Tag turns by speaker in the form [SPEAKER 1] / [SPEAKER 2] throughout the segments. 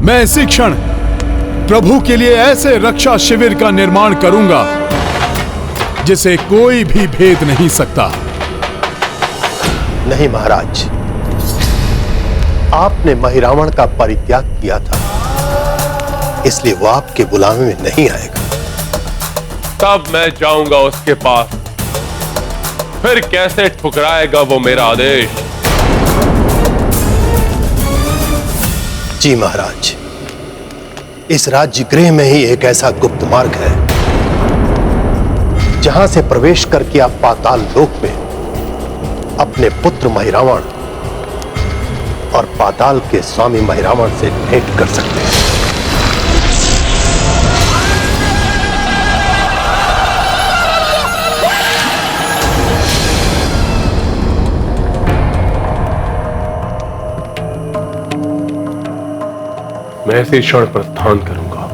[SPEAKER 1] मैं इसी क्षण प्रभु के लिए ऐसे रक्षा शिविर का निर्माण करूंगा जिसे कोई भी भेद नहीं सकता।
[SPEAKER 2] नहीं महाराज, आपने महिरावण का परित्याग किया था, इसलिए वो आपके गुलामी में नहीं आएगा।
[SPEAKER 3] तब मैं जाऊंगा उसके पास, फिर कैसे ठुकराएगा वो मेरा आदेश।
[SPEAKER 2] जी महाराज, इस राज्य गृह में ही एक ऐसा गुप्त मार्ग है जहां से प्रवेश करके आप पाताल लोक में अपने पुत्र महिरावण और पाताल के स्वामी महिरावण से भेंट कर सकते हैं।
[SPEAKER 3] मैं इसी क्षण प्रस्थान करूंगा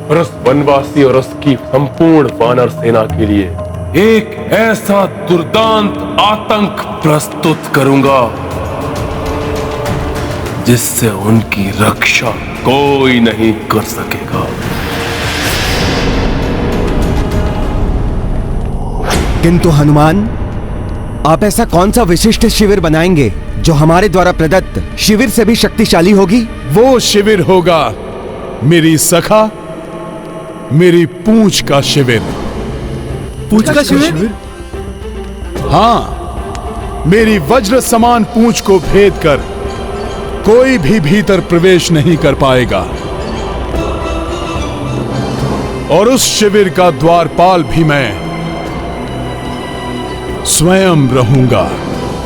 [SPEAKER 3] और उस वनवासी और उसकी संपूर्ण वानर सेना के लिए एक ऐसा दुर्दांत आतंक प्रस्तुत करूंगा जिससे उनकी रक्षा कोई नहीं कर सकेगा।
[SPEAKER 4] किंतु हनुमान, आप ऐसा कौन सा विशिष्ट शिविर बनाएंगे जो हमारे द्वारा प्रदत्त शिविर से भी शक्तिशाली होगी?
[SPEAKER 1] वो शिविर होगा मेरी सखा, मेरी पूंछ का शिविर।
[SPEAKER 4] पूंछ का शिविर?
[SPEAKER 1] हाँ, मेरी वज्र समान पूंछ को भेद कर कोई भी भीतर प्रवेश नहीं कर पाएगा और उस शिविर का द्वारपाल भी मैं स्वयं रहूंगा।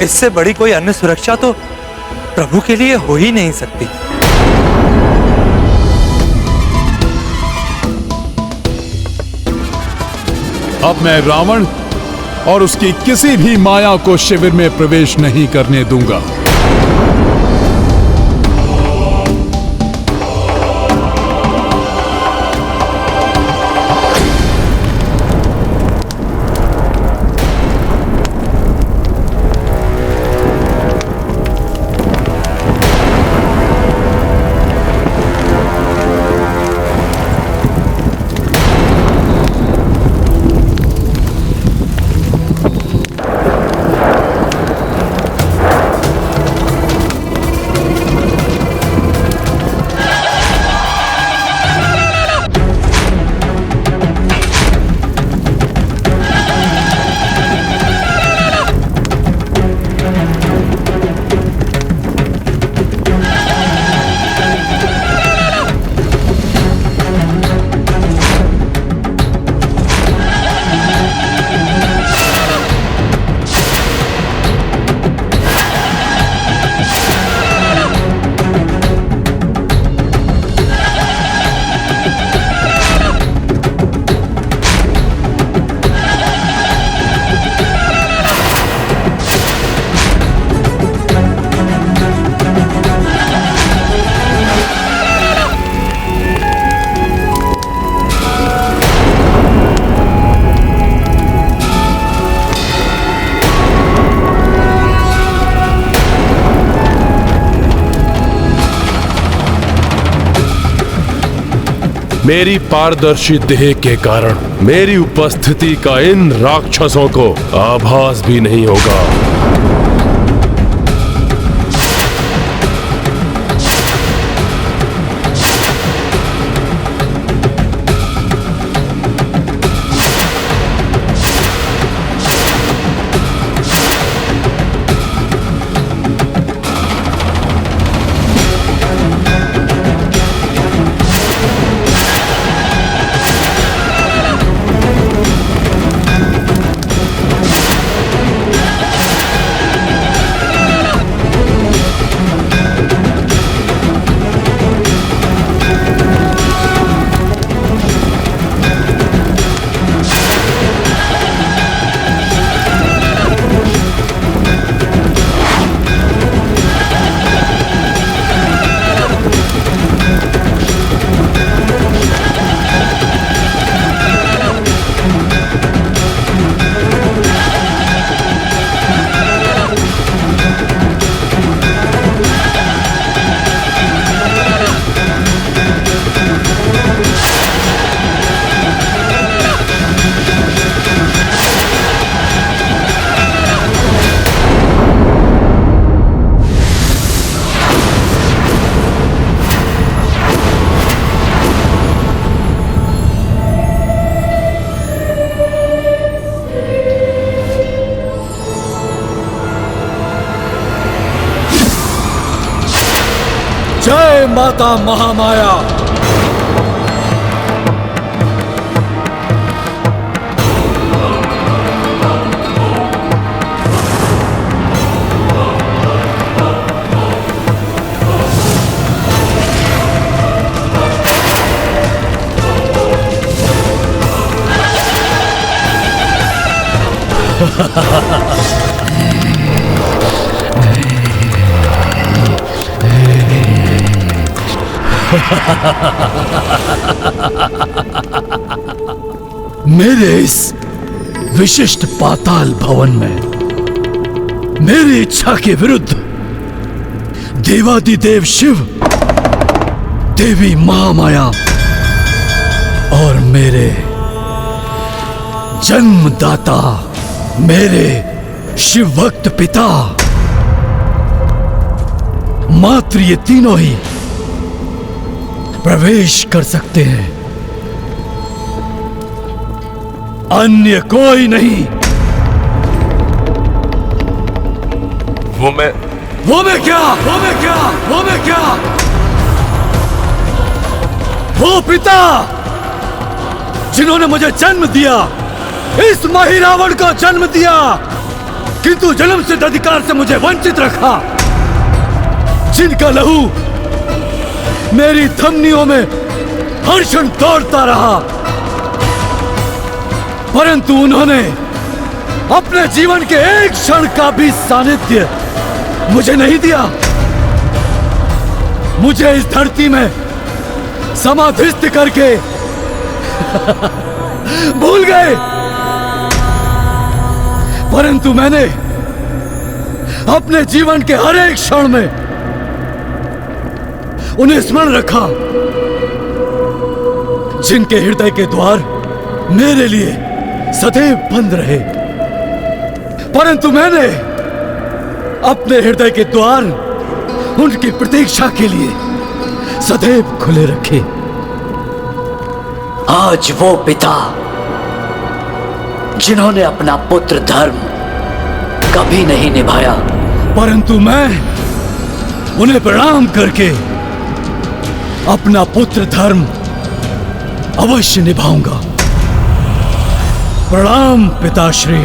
[SPEAKER 5] इससे बड़ी कोई अन्य सुरक्षा तो प्रभु के लिए हो ही नहीं सकती।
[SPEAKER 1] अब मैं रावण और उसकी किसी भी माया को शिविर में प्रवेश नहीं करने दूंगा।
[SPEAKER 3] मेरी पारदर्शी देह के कारण मेरी उपस्थिति का इन राक्षसों को आभास भी नहीं होगा।
[SPEAKER 6] जय माता महामाया। मेरे इस विशिष्ट पाताल भवन में मेरी इच्छा के विरुद्ध देवादिदेव शिव, देवी महामाया और मेरे जन्मदाता मेरे शिव भक्त पिता मात्र ये तीनों ही प्रवेश कर सकते हैं, अन्य कोई नहीं।
[SPEAKER 3] वो मैं
[SPEAKER 6] क्या वो पिता जिन्होंने मुझे जन्म दिया, इस महिरावण को जन्म दिया, किंतु जन्म सिद्ध अधिकार से मुझे वंचित रखा, जिनका लहू मेरी धमनियों में हर क्षण दौड़ता रहा, परंतु उन्होंने अपने जीवन के एक क्षण का भी सानिध्य मुझे नहीं दिया। मुझे इस धरती में समाधिस्थ करके भूल गए, परंतु मैंने अपने जीवन के हर एक क्षण में उन्हें स्मरण रखा, जिनके हृदय के द्वार मेरे लिए सदैव बंद रहे, परंतु मैंने अपने हृदय के द्वार उनकी प्रतीक्षा के लिए सदैव खुले रखे।
[SPEAKER 7] आज वो पिता जिन्होंने अपना पुत्र धर्म कभी नहीं निभाया,
[SPEAKER 6] परंतु मैं उन्हें प्रणाम करके अपना पुत्र धर्म अवश्य निभाऊंगा। प्रणाम पिताश्री।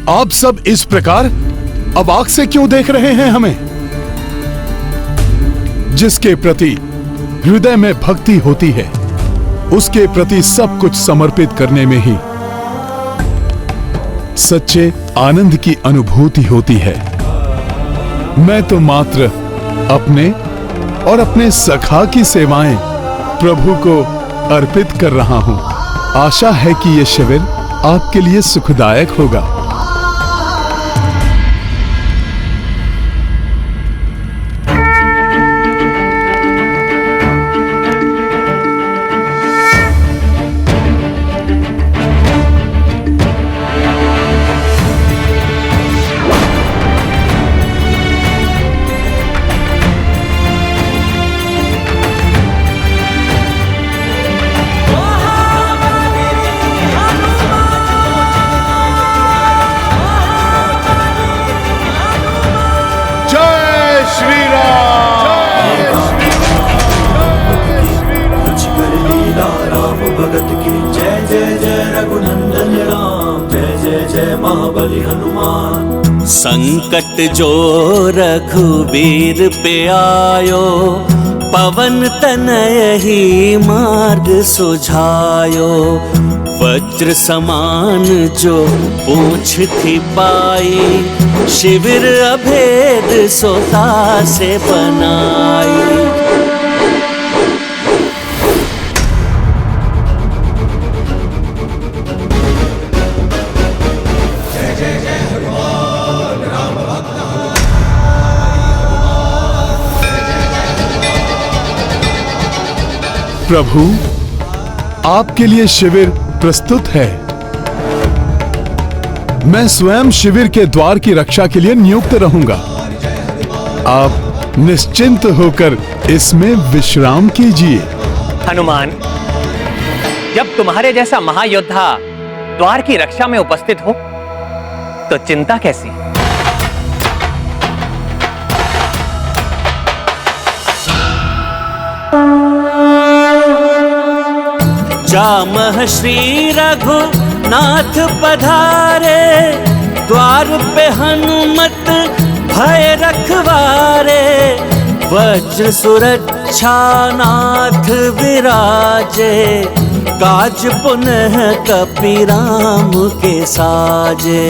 [SPEAKER 1] आप सब इस प्रकार अवाक से क्यों देख रहे हैं हमें? जिसके प्रति हृदय में भक्ति होती है, उसके प्रति सब कुछ समर्पित करने में ही सच्चे आनंद की अनुभूति होती है। मैं तो मात्र अपने और अपने सखा की सेवाएं प्रभु को अर्पित कर रहा हूं। आशा है कि यह शिविर आपके लिए सुखदायक होगा।
[SPEAKER 8] संकट जो रघुबीर पे आयो, पवन तनय ही मार्ग सुझायो। वज्र समान जो पूछ थी पाई, शिविर अभेद सोता से बनाई।
[SPEAKER 1] प्रभु, आपके लिए शिविर प्रस्तुत है। मैं स्वयं शिविर के द्वार की रक्षा के लिए नियुक्त रहूंगा। आप निश्चिंत होकर इसमें विश्राम कीजिए।
[SPEAKER 9] हनुमान, जब तुम्हारे जैसा महायोद्धा द्वार की रक्षा में उपस्थित हो तो चिंता कैसी?
[SPEAKER 8] जामह श्री रघुनाथ पधारे, द्वार पे हनुमत भय रखवारे। वज्र सुरक्षा नाथ विराजे, काज पुनः कपीराम के साजे।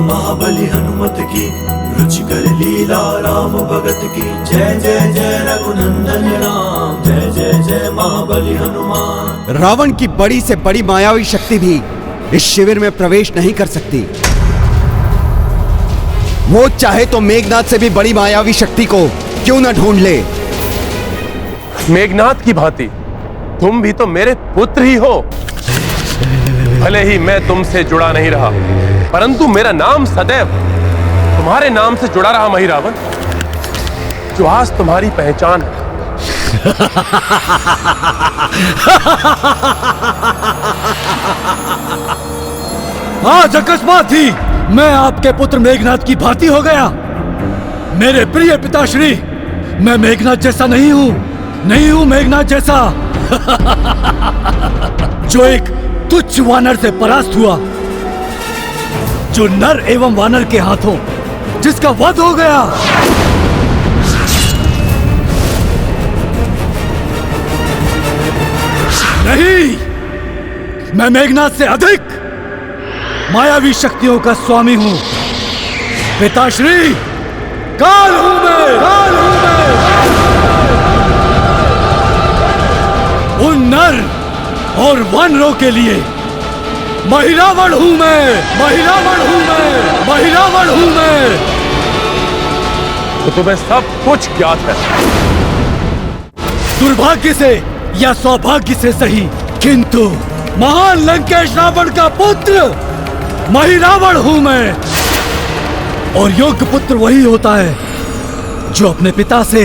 [SPEAKER 10] महाबली हनुमत की रुचिकर लीला राम भगत की। जय जय जय रघुनंदन राम, जय जय जय महाबली हनुमान।
[SPEAKER 4] रावण की बड़ी से बड़ी मायावी शक्ति भी इस शिविर में प्रवेश नहीं कर सकती। वो चाहे तो मेघनाथ से भी बड़ी मायावी शक्ति को क्यों न ढूंढ ले।
[SPEAKER 3] मेघनाथ की भांति तुम भी तो मेरे पुत्र ही हो। भले ही मैं तुमसे जुड़ा नहीं रहा, परंतु मेरा नाम सदैव तुम्हारे नाम से जुड़ा रहा महिरावण, जो आज तुम्हारी पहचान है।
[SPEAKER 6] आज अकस्मात ही मैं आपके पुत्र मेघनाथ की भांति हो गया। मेरे प्रिय पिताश्री, मैं मेघनाथ जैसा नहीं हूं मेघनाथ जैसा। जो एक तुच्छ वानर से परास्त हुआ, जो नर एवं वानर के हाथों जिसका वध हो गया। नहीं, मैं मेघनाथ से अधिक मायावी शक्तियों का स्वामी हूं। पिताश्री, काल हूं मैं। उन नर और वानरों के लिए महिरावण हूं मैं।
[SPEAKER 3] तो तुम्हें सब कुछ ज्ञात है।
[SPEAKER 6] दुर्भाग्य से या सौभाग्य से सही, किंतु महान लंकेश रावण का पुत्र महिरावण हूं मैं। और योग्य पुत्र वही होता है जो अपने पिता से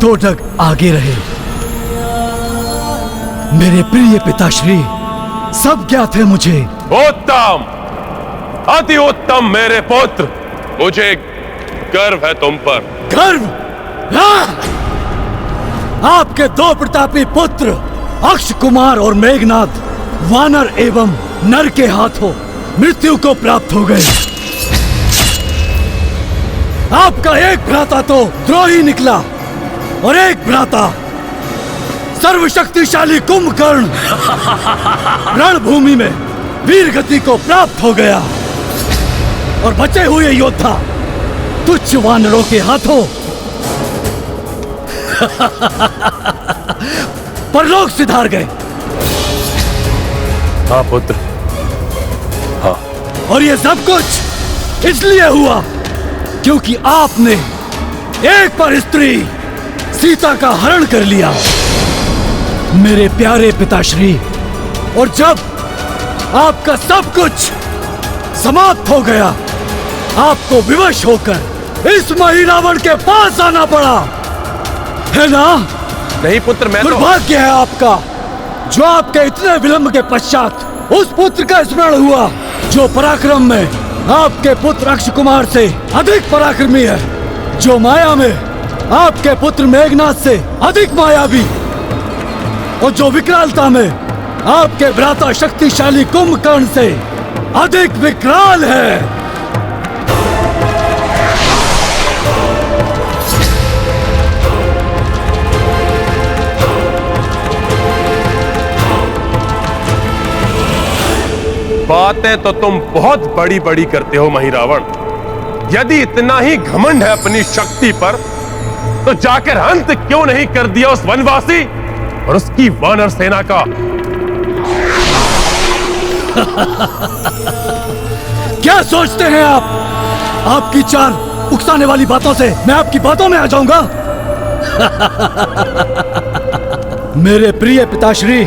[SPEAKER 6] 2 ढग आगे रहे। मेरे प्रिय पिताश्री, सब ज्ञात है मुझे।
[SPEAKER 3] उत्तम, अति उत्तम मेरे पुत्र, मुझे गर्व है तुम पर।
[SPEAKER 6] गर्व? आपके 2 प्रतापी पुत्र अक्ष कुमार और मेघनाथ वानर एवं नर के हाथों मृत्यु को प्राप्त हो गए। आपका एक भ्राता तो द्रोही निकला और एक भ्राता सर्वशक्तिशाली कुंभकर्ण रणभूमि में वीर गति को प्राप्त हो गया। और बचे हुए योद्धा तुच्छ वानरों के हाथों परलोक सिधार गए।
[SPEAKER 3] हाँ पुत्र, हाँ।
[SPEAKER 6] और ये सब कुछ इसलिए हुआ क्योंकि आपने एक पर स्त्री सीता का हरण कर लिया, मेरे प्यारे पिताश्री। और जब आपका सब कुछ समाप्त हो गया, आपको विवश होकर इस महिरावण के पास आना पड़ा, है ना?
[SPEAKER 3] नहीं पुत्र, मैं
[SPEAKER 6] दुर्भाग्य है आपका जो आपके इतने विलंब के पश्चात उस पुत्र का स्मरण हुआ जो पराक्रम में आपके पुत्र अक्ष कुमार से अधिक पराक्रमी है, जो माया में आपके पुत्र मेघनाथ से अधिक मायावी, और जो विकरालता में आपके भ्राता शक्तिशाली कुंभकर्ण से अधिक विकराल है।
[SPEAKER 3] बातें तो तुम बहुत बड़ी बड़ी करते हो महिरावण। यदि इतना ही घमंड है अपनी शक्ति पर, तो जाकर अंत क्यों नहीं कर दिया उस वनवासी और उसकी वानर सेना का?
[SPEAKER 6] क्या सोचते हैं आप? आपकी 4 उकसाने वाली बातों से मैं आपकी बातों में आ जाऊंगा? मेरे प्रिय पिताश्री,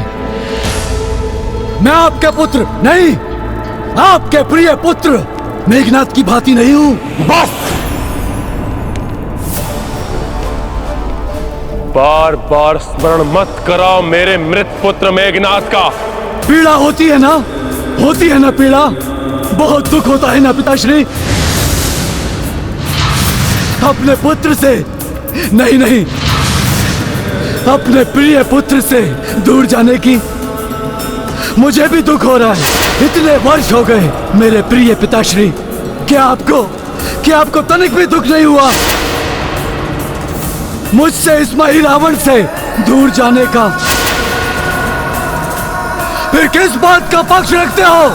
[SPEAKER 6] मैं आपके पुत्र नहीं, आपके प्रिय पुत्र मेघनाथ की भांति नहीं हूं।
[SPEAKER 3] बस! बार बार स्मरण मत कराओ मेरे मृत पुत्र मेघनाथ का।
[SPEAKER 6] पीड़ा होती है ना पीड़ा, बहुत दुख होता है ना पिताश्री। अपने पुत्र से नहीं, अपने प्रिय पुत्र से दूर जाने की मुझे भी दुख हो रहा है। इतने वर्ष हो गए मेरे प्रिय पिताश्री, क्या आपको तनिक भी दुख नहीं हुआ मुझसे इस मही रावण से दूर जाने का? फिर किस बात का पक्ष रखते हो?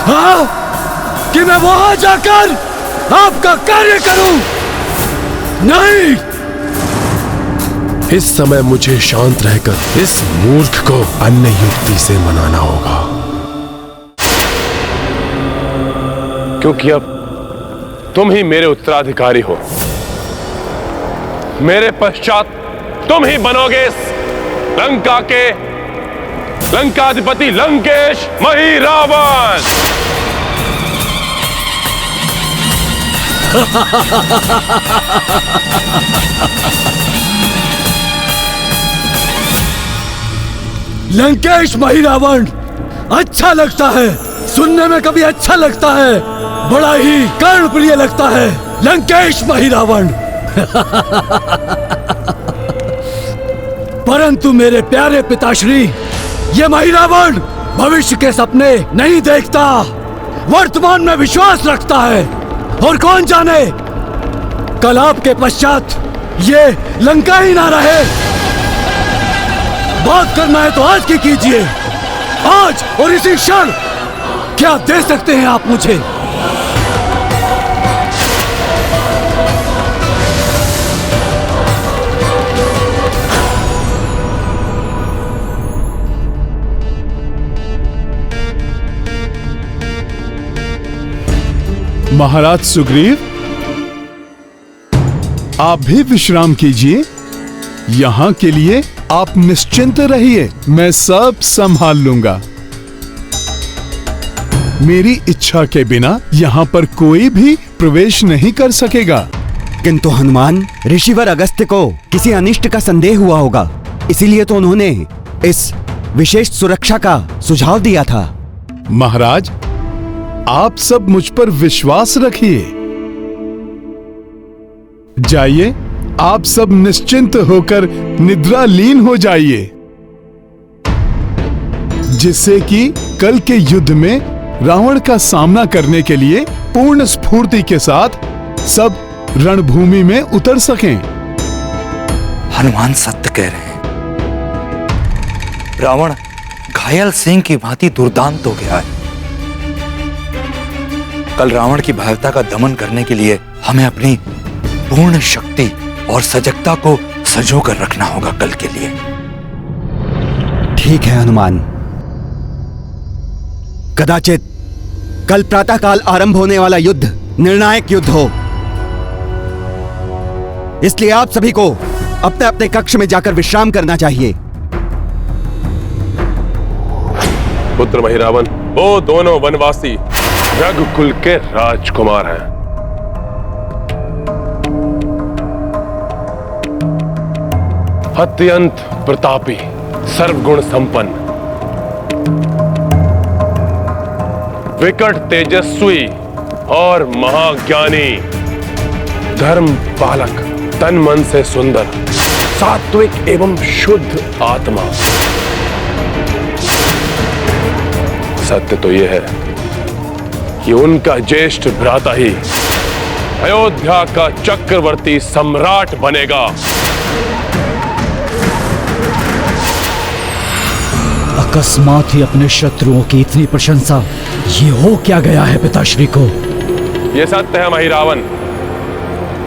[SPEAKER 6] हाँ, कि मैं वहां जाकर आपका कार्य करूं? नहीं,
[SPEAKER 3] इस समय मुझे शांत रहकर इस मूर्ख को अन्य युक्ति से मनाना होगा, क्योंकि अब तुम ही मेरे उत्तराधिकारी हो। मेरे पश्चात तुम ही बनोगे इस लंका के लंकाधिपति लंकेश मही रावण।
[SPEAKER 6] लंकेश मही रावण अच्छा लगता है, सुनने में कभी अच्छा लगता है, बड़ा ही कर्णप्रिय लगता है। लंकेश मही रावण। परंतु मेरे प्यारे पिताश्री, ये मही रावण भविष्य के सपने नहीं देखता, वर्तमान में विश्वास रखता है। और कौन जाने कल आपके पश्चात ये लंका ही ना रहे। बात करना है तो आज की कीजिए, आज और इसी क्षण। क्या दे सकते हैं आप मुझे?
[SPEAKER 1] महाराज सुग्रीव, आप भी विश्राम कीजिए। यहाँ के लिए आप निश्चिंत रहिए, मैं सब संभाल लूंगा। मेरी इच्छा के बिना यहाँ पर कोई भी प्रवेश नहीं कर सकेगा।
[SPEAKER 4] किंतु हनुमान, ऋषिवर अगस्त्य को किसी अनिष्ट का संदेह हुआ होगा, इसीलिए तो उन्होंने इस विशेष सुरक्षा का सुझाव दिया था।
[SPEAKER 1] महाराज, आप सब मुझ पर विश्वास रखिए। जाइए, आप सब निश्चिंत होकर निद्रालीन हो जाइए, जिससे कि कल के युद्ध में रावण का सामना करने के लिए पूर्ण स्फूर्ति के साथ सब रणभूमि में उतर सकें।
[SPEAKER 5] हनुमान सत्य कह रहे हैं। रावण घायल सिंह की भांति दुर्दांत हो गया है। कल रावण की भयावता का दमन करने के लिए हमें अपनी पूर्ण शक्ति और सजगता को संजो कर रखना होगा कल के लिए।
[SPEAKER 4] ठीक है हनुमान, कदाचित कल प्रातःकाल आरंभ होने वाला युद्ध निर्णायक युद्ध हो, इसलिए आप सभी को अपने अपने कक्ष में जाकर विश्राम करना चाहिए।
[SPEAKER 3] पुत्र मही रावण, वो दोनों वनवासी रघुकुल के राजकुमार हैं। अत्यंत प्रतापी, सर्वगुण संपन्न, विकट तेजस्वी और महाज्ञानी, धर्म पालक, तन मन से सुंदर, सात्विक एवं शुद्ध आत्मा। सत्य तो यह है कि उनका ज्येष्ठ भ्राता ही अयोध्या का चक्रवर्ती सम्राट बनेगा।
[SPEAKER 6] अकस्मात ही अपने शत्रुओं की इतनी प्रशंसा, ये हो क्या गया है पिताश्री को?
[SPEAKER 3] यह सत्य है मही रावण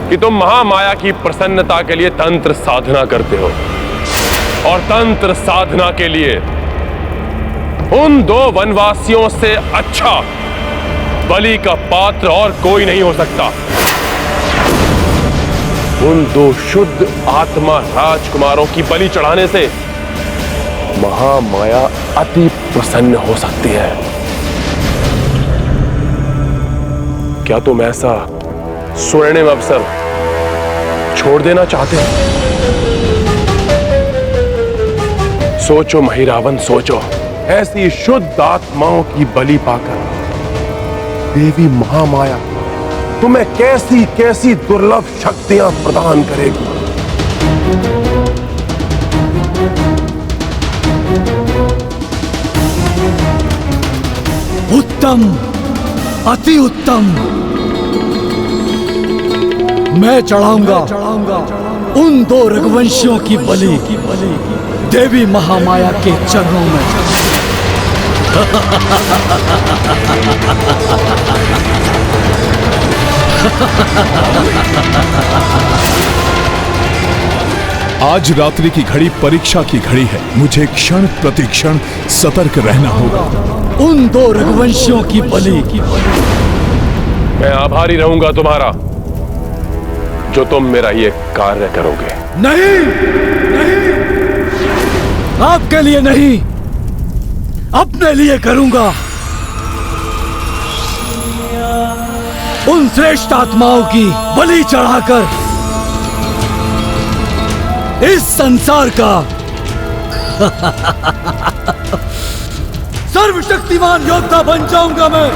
[SPEAKER 3] कि तुम महामाया की प्रसन्नता के लिए तंत्र साधना करते हो, और तंत्र साधना के लिए उन दो वनवासियों से अच्छा बलि का पात्र और कोई नहीं हो सकता। उन दो शुद्ध आत्मा राजकुमारों की बलि चढ़ाने से महामाया अति प्रसन्न हो सकती है। क्या तुम ऐसा स्वर्णिम अवसर छोड़ देना चाहते हो? सोचो महिरावण, सोचो, ऐसी शुद्ध आत्माओं की बलि पाकर देवी महामाया तुम्हें कैसी कैसी दुर्लभ शक्तियां प्रदान करेगी।
[SPEAKER 6] उत्तम, अति उत्तम। मैं चढ़ाऊंगा उन दो रघुवंशियों की बलि देवी महामाया के चरणों में।
[SPEAKER 1] आज रात्रि की घड़ी परीक्षा की घड़ी है। मुझे क्षण प्रतिक्षण सतर्क रहना होगा।
[SPEAKER 6] उन दो रघुवंशियों की बलि।
[SPEAKER 3] मैं आभारी रहूंगा तुम्हारा, जो तुम मेरा ये कार्य करोगे।
[SPEAKER 6] नहीं, नहीं, आपके लिए नहीं, अपने लिए करूंगा। उन श्रेष्ठ आत्माओं की बलि चढ़ाकर इस संसार का सर्वशक्तिमान योद्धा बन जाऊंगा मैं।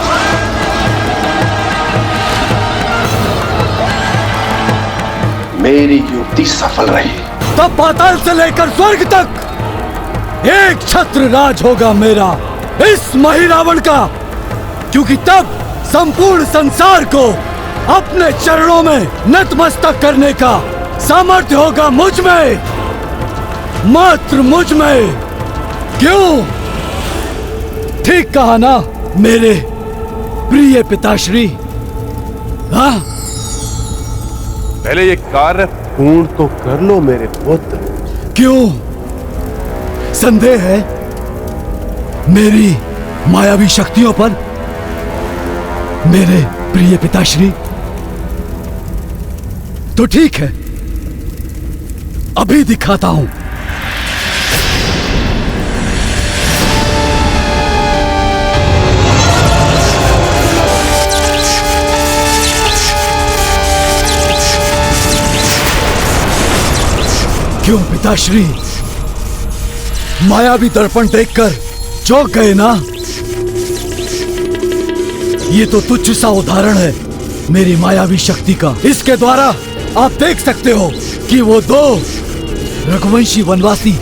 [SPEAKER 2] मेरी युक्ति सफल रही।
[SPEAKER 6] तब पाताल से लेकर स्वर्ग तक एक छत्र राज होगा मेरा, इस महिरावण का। क्योंकि तब संपूर्ण संसार को अपने चरणों में नतमस्तक करने का सामर्थ्य होगा मुझ में, मात्र मुझ में। क्यों? ठीक कहा ना मेरे प्रिय पिताश्री? हाँ,
[SPEAKER 3] पहले ये कार्य पूर्ण तो कर लो मेरे पुत्र।
[SPEAKER 6] क्यों? संदेह है मेरी मायावी शक्तियों पर मेरे प्रिय पिताश्री? तो ठीक है, अभी दिखाता हूं। क्यों पिताश्री, मायावी दर्पण देखकर चौंक गए ना? ये तो तुच्छ सा उदाहरण है मेरी मायावी शक्ति का। इसके द्वारा आप देख सकते हो कि वो दो रघुवंशी वनवासी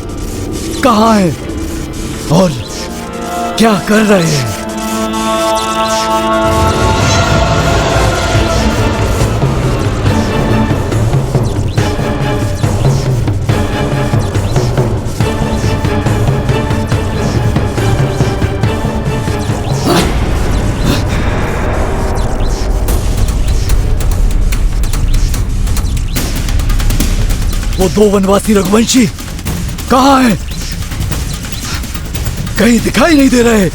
[SPEAKER 6] कहाँ हैं और क्या कर रहे हैं। वो दो वनवासी रघुवंशी कहाँ हैं? कहीं दिखाई नहीं दे रहे।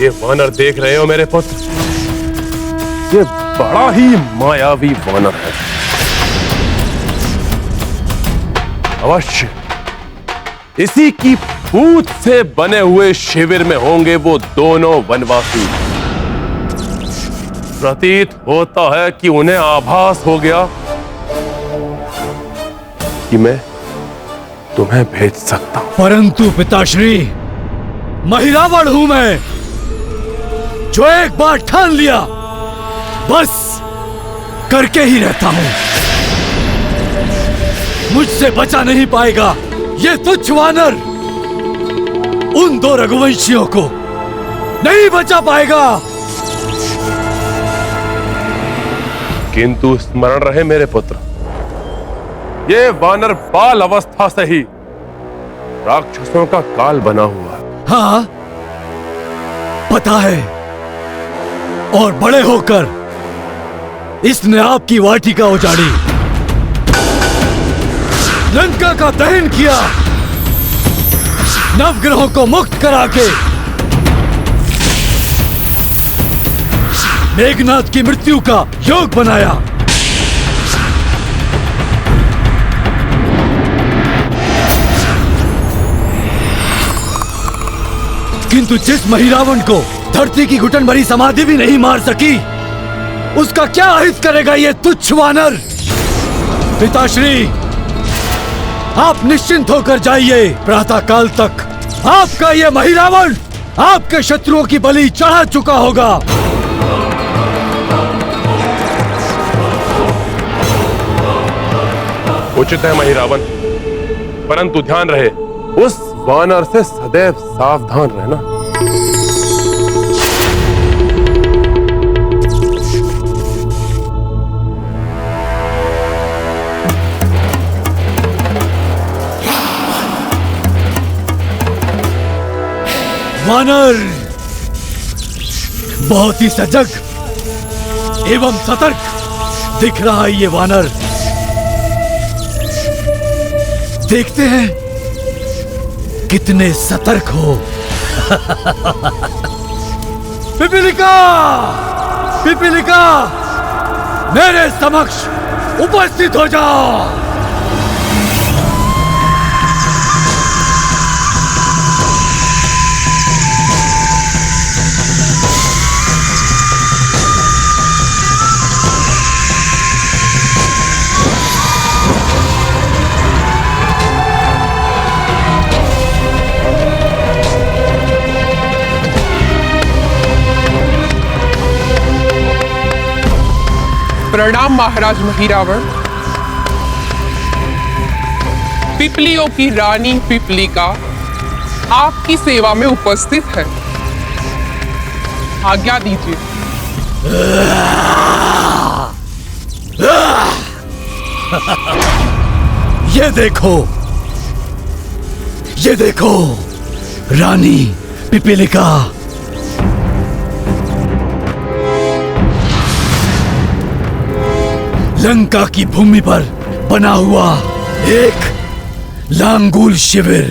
[SPEAKER 3] ये वानर देख रहे हो मेरे पुत्र? ये बड़ा ही मायावी वानर है। अवश्य इसी की पूत से बने हुए शिविर में होंगे वो दोनों वनवासी। प्रतीत होता है कि उन्हें आभास हो गया कि मैं तुम्हें भेज सकता हूं।
[SPEAKER 6] परंतु पिताश्री, महिरावण हूं मैं, जो एक बार ठान लिया बस करके ही रहता हूं। मुझसे बचा नहीं पाएगा ये तुच्छ वानर। उन दो रघुवंशियों को नहीं बचा पाएगा।
[SPEAKER 3] किंतु स्मरण रहे मेरे पुत्र, ये वानर बाल अवस्था से ही राक्षसों का काल बना हुआ।
[SPEAKER 6] हाँ, पता है। और बड़े होकर इसने आपकी वाटिका उजाड़ी, लंका का दहन किया, नवग्रहों को मुक्त करा के मेघनाथ की मृत्यु का योग बनाया। किंतु जिस महिरावण को धरती की घुटन भरी समाधि भी नहीं मार सकी, उसका क्या हित करेगा ये तुच्छ वानर? पिताश्री, आप निश्चिंत होकर जाइए। प्रातः काल तक आपका ये महिरावण आपके शत्रुओं की बलि चढ़ा चुका होगा।
[SPEAKER 3] उचित है महिरावण, परंतु ध्यान रहे उस वानर से सदैव सावधान रहना।
[SPEAKER 6] वानर बहुत ही सजग एवं सतर्क दिख रहा है ये वानर। देखते हैं कितने सतर्क हो। पिपीलिका, पिपीलिका, मेरे समक्ष उपस्थित हो जाओ।
[SPEAKER 11] प्रणाम महाराज महिरावण। पिपलियों की रानी पिपलिका आपकी सेवा में उपस्थित है, आज्ञा दीजिए।
[SPEAKER 6] ये देखो रानी पिपीलिका। लंका की भूमि पर बना हुआ एक लांगुल शिविर।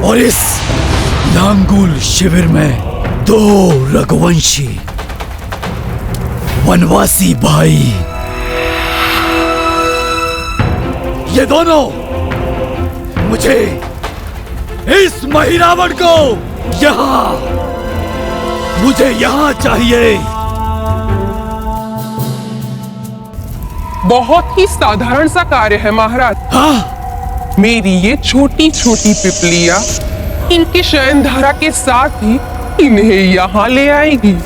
[SPEAKER 6] और इस लांगुल शिविर में 2 रघुवंशी वनवासी भाई, ये दोनों मुझे इस महिरावण को मुझे यहाँ चाहिए।
[SPEAKER 11] बहुत ही साधारण सा कार्य है महाराज।
[SPEAKER 6] हाँ?
[SPEAKER 11] मेरी ये छोटी छोटी पिपलियां इनकी शयन धारा के साथ ही इन्हें यहाँ ले आएगी।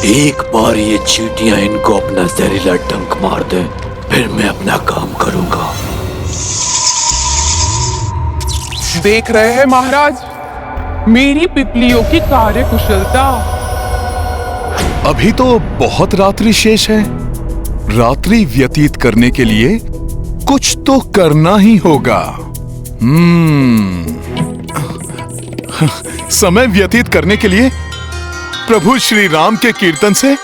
[SPEAKER 7] एक बार ये चींटियां इनको अपना जहरीला डंक मार दे, फिर मैं अपना काम करूंगा।
[SPEAKER 11] देख रहे हैं महाराज मेरी पिपलियों की कार्य कुशलता।
[SPEAKER 1] अभी तो बहुत रात्रि शेष है। रात्रि व्यतीत करने के लिए कुछ तो करना ही होगा। समय व्यतीत करने के लिए प्रभु श्री राम के कीर्तन से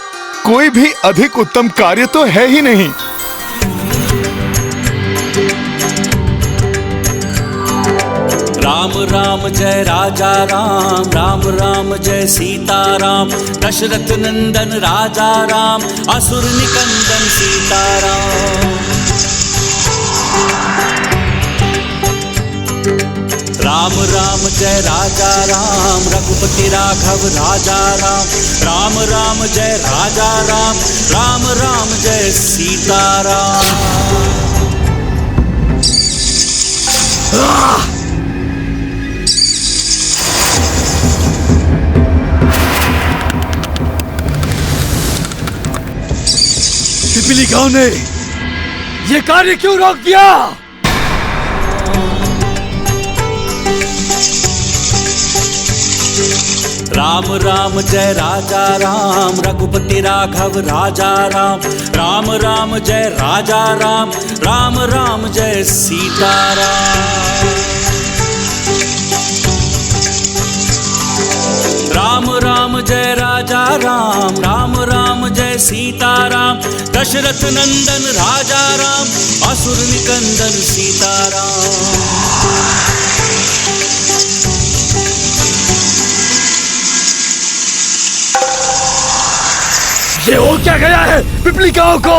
[SPEAKER 1] कोई भी अधिक उत्तम कार्य तो है ही नहीं।
[SPEAKER 8] राम राम जय राजा राम, राम राम जय सीता राम। दशरथ नंदन राजा राम, असुर निकंदन सीता राम। राम राम जय राजा राम, रघुपति राघव राजा राम। राम राम जय राजा राम, राम राम जय सीता राम।
[SPEAKER 6] पिपीलिकाओं ने ये कार्य क्यों रोक दिया?
[SPEAKER 8] राम राम जय राजा राम रघुपति राघव राजा राम। राम राम जय राजा राम, राम राम जय सीताराम। राम राम जय राजा राम, राम राम जय सीताराम। दशरथ नंदन राजा राम, असुर निकंदन सीताराम।
[SPEAKER 6] ये हो क्या गया है पिपलिकाओं को?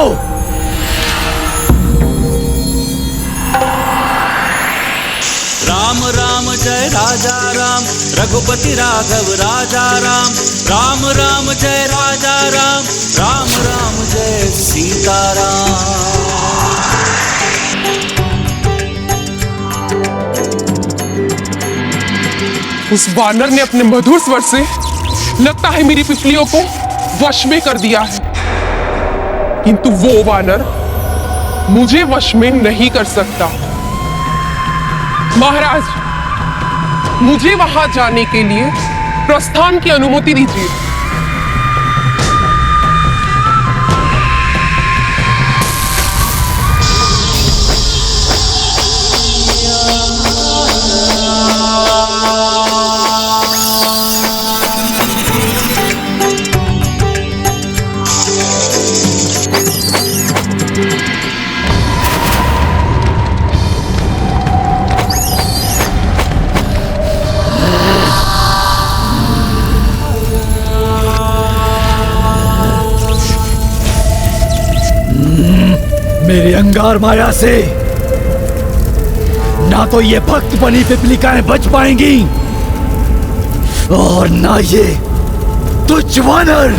[SPEAKER 8] राम राम जय राजा राम रघुपति राघव राजा राम। राम राम जय राजा राम, राम राम जय सीताराम।
[SPEAKER 11] उस वानर ने अपने मधुर स्वर से लगता है मेरी पिपलियों को वश में कर दिया है, किंतु वो वानर मुझे वश में नहीं कर सकता। महाराज, मुझे वहां जाने के लिए प्रस्थान की अनुमति दीजिए।
[SPEAKER 6] मेरी अंगार माया से ना तो ये भक्त बनी पिपलिकाएं बच पाएंगी और ना ये तुच्छ वानर।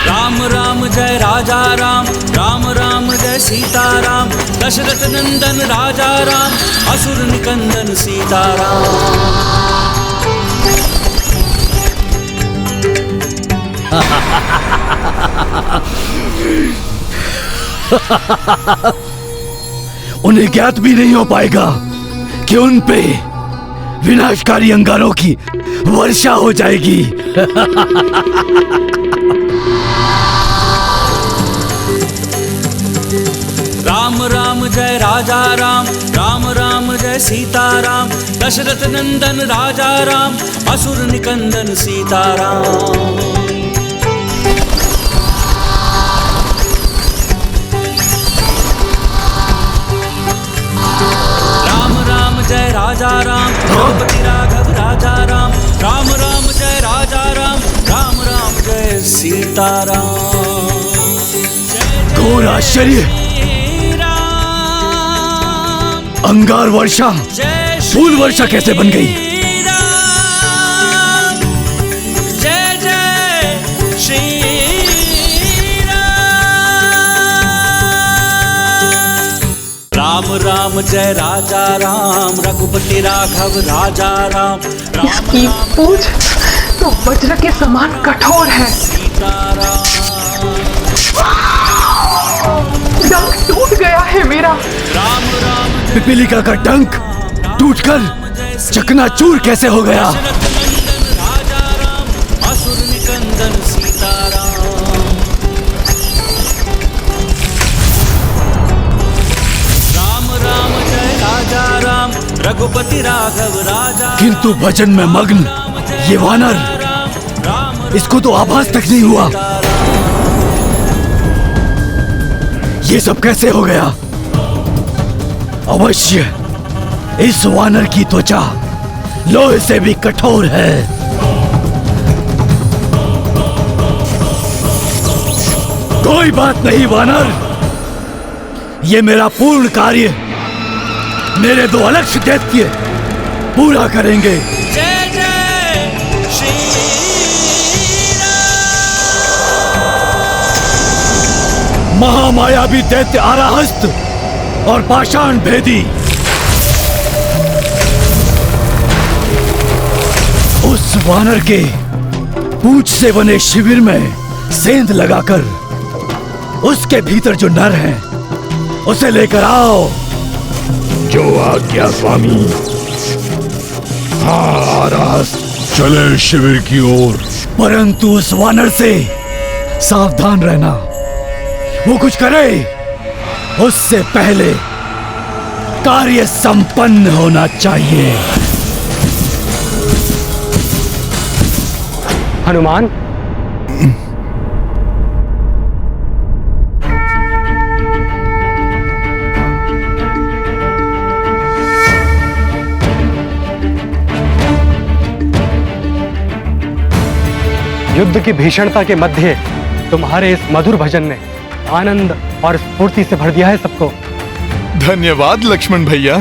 [SPEAKER 8] राम राम जय राजा राम, राम राम जय सीताराम। दशरथ नंदन राजा राम, असुर निकंदन सीताराम।
[SPEAKER 6] उन्हें ज्ञात भी नहीं हो पाएगा कि उन पे विनाशकारी अंगारों की वर्षा हो जाएगी।
[SPEAKER 8] राम राम जय राजा राम, राम राम जय सीताराम। दशरथ नंदन राजा राम, असुर निकंदन सीताराम। राम राम जय राजा राम रघुपति राघव राजा राम। राम राम जय राजा राम, राम राम जय सीताराम।
[SPEAKER 6] घोर आश्चर्य! अंगार वर्षा फूल वर्षा कैसे बन गई?
[SPEAKER 8] जय जय श्री राम। राम जय राजा राम रघुपति राघव राजा राम।
[SPEAKER 11] इसकी पूंछ तो वज्र के समान कठोर है। डंक टूट गया है मेरा।
[SPEAKER 8] राम राम
[SPEAKER 6] पिपीलिका का डंक टूटकर चकनाचूर कैसे हो गया?
[SPEAKER 8] राजा राम, असुर निकंदन सीताराम। राम राम जय राजा राम रघुपति राघव राजा।
[SPEAKER 6] किंतु भजन में मग्न ये वानर, इसको तो आभास तक नहीं हुआ। ये सब कैसे हो गया? अवश्य इस वानर की त्वचा लोहे से भी कठोर है। कोई बात नहीं वानर, ये मेरा पूर्ण कार्य मेरे दो अलक्ष्य दैत्य पूरा करेंगे।
[SPEAKER 8] जय जय श्री
[SPEAKER 6] महामायावी दैत्य आराहस्त और पाषाण भेदी उस वानर के पूंछ से बने शिविर में सेंध लगाकर उसके भीतर जो नर है उसे लेकर आओ।
[SPEAKER 12] जो आज्ञा स्वामी। हाँ रास, चले शिविर की ओर।
[SPEAKER 6] परंतु उस वानर से सावधान रहना। वो कुछ करे उससे पहले कार्य संपन्न होना चाहिए।
[SPEAKER 13] हनुमान, युद्ध की भीषणता के मध्य तुम्हारे इस मधुर भजन ने आनंद और स्फूर्ति से भर दिया है सबको।
[SPEAKER 1] धन्यवाद लक्ष्मण भैया,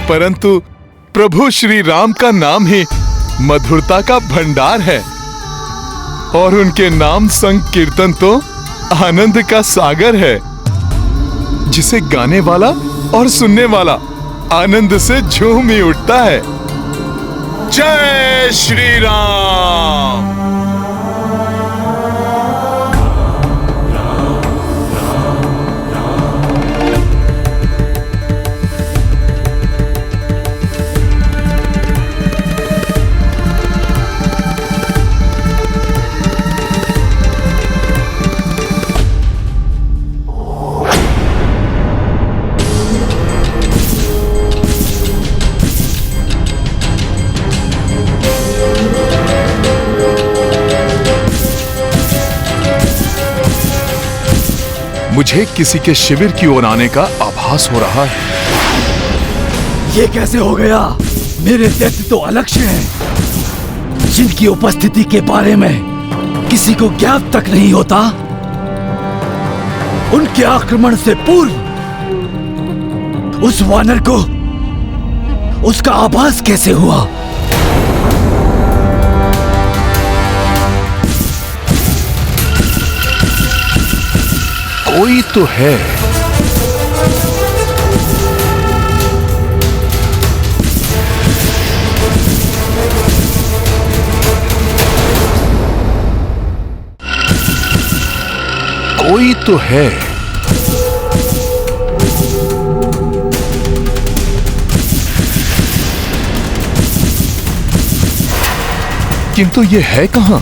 [SPEAKER 1] परंतु प्रभु श्री राम का नाम ही मधुरता का भंडार है और उनके नाम संकीर्तन तो आनंद का सागर है, जिसे गाने वाला और सुनने वाला आनंद से झूम ही उठता है। जय श्री राम। मुझे किसी के शिविर की ओर आने का आभास हो रहा है।
[SPEAKER 6] ये कैसे हो गया? मेरे दैत्य तो अलक्ष्य हैं, जिनकी उपस्थिति के बारे में किसी को ज्ञात तक नहीं होता। उनके आक्रमण से पूर्व उस वानर को उसका आभास कैसे हुआ?
[SPEAKER 1] कोई तो है। कोई तो है। किंतु ये है कहां?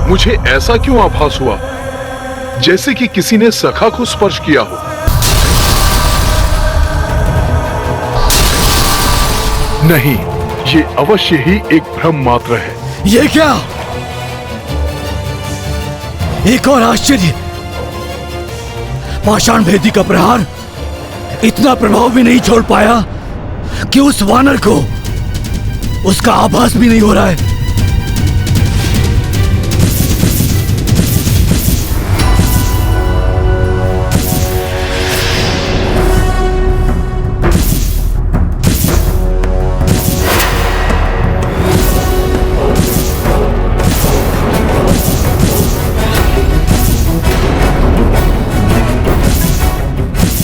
[SPEAKER 1] मुझे ऐसा क्यों आभास हुआ जैसे कि किसी ने सखा को स्पर्श किया हो। नहीं, ये अवश्य ही एक भ्रम मात्र है।
[SPEAKER 6] ये क्या? एक और आश्चर्य, पाषाण भेदी का प्रहार इतना प्रभाव भी नहीं छोड़ पाया कि उस वानर को उसका आभास भी नहीं हो रहा है।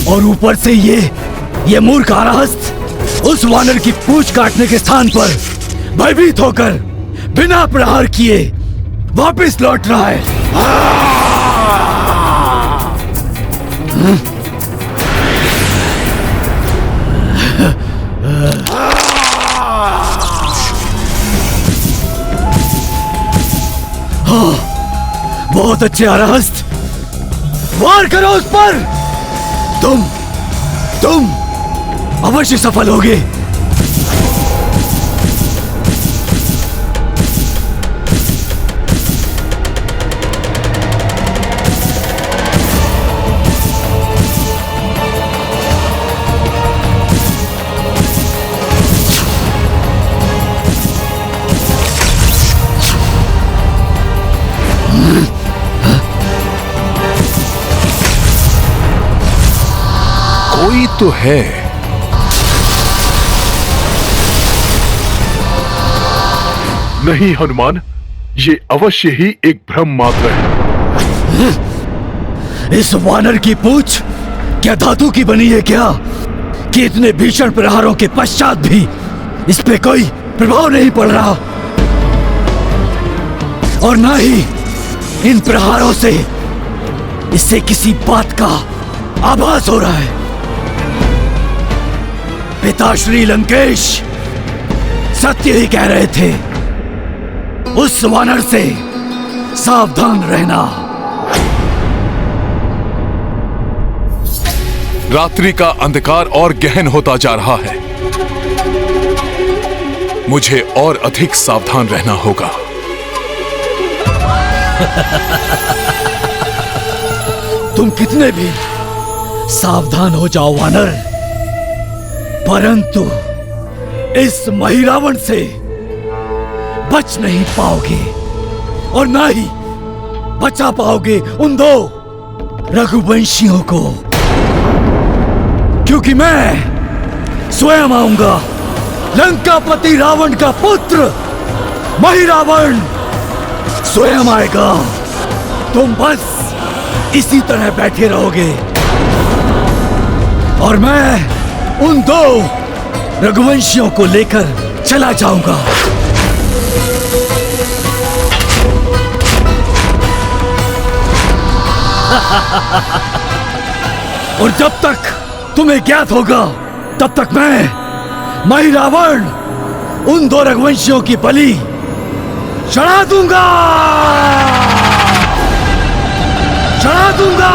[SPEAKER 6] और ऊपर से ये मूर्ख आराहस्त उस वानर की पूंछ काटने के स्थान पर भयभीत होकर बिना प्रहार किए वापस लौट रहा है। बहुत अच्छे आराहस्त, वार करो उस पर। तुम अवश्य सफल होगे।
[SPEAKER 1] कोई तो है। नहीं हनुमान, ये अवश्य ही एक भ्रम मात्र है।
[SPEAKER 6] इस वानर की पूंछ क्या धातु की बनी है क्या, कि इतने भीषण प्रहारों के पश्चात भी इस पे कोई प्रभाव नहीं पड़ रहा, और ना ही इन प्रहारों से इससे किसी बात का आभास हो रहा है। पिताश्री लंकेश सत्य ही कह रहे थे, उस वानर से सावधान रहना।
[SPEAKER 1] रात्रि का अंधकार और गहन होता जा रहा है, मुझे और अधिक सावधान रहना होगा।
[SPEAKER 6] तुम कितने भी सावधान हो जाओ वानर, परंतु इस महिरावण से बच नहीं पाओगे, और ना ही बचा पाओगे उन दो रघुवंशियों को, क्योंकि मैं स्वयं आऊंगा, लंकापति रावण का पुत्र महिरावण स्वयं आएगा। तुम बस इसी तरह बैठे रहोगे और मैं उन दो रघुवंशियों को लेकर चला जाऊंगा। और जब तक तुम्हें ज्ञात होगा, तब तक मैं महिरावण उन दो रघुवंशियों की बलि चढ़ा दूंगा, चढ़ा दूंगा।